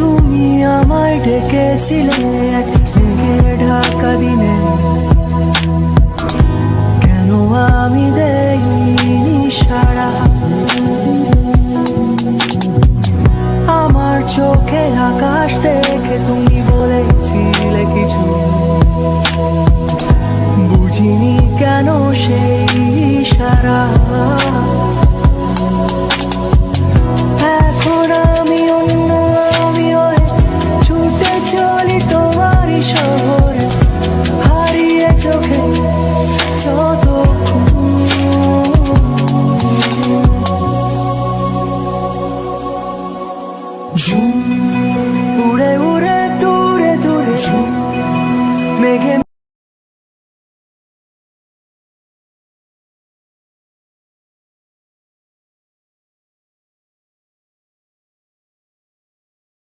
তুমি আমায় ডেকেছিলে এক মেঘে ঢাকা দিনে, কেন আমি দেইনি সাড়া? আমার চোখে আকাশ দেখে তুমি বলেছিলে কিছু, বুঝিনি কেন সেই ইশারা। এখন আমি অন্য আমি হয়ে ছুটে চলি তোমারই শহরে, হারিয়ে চোখে যত ঝুম উড়ে উড়ে দূরে দূরে ঝুম মেঘে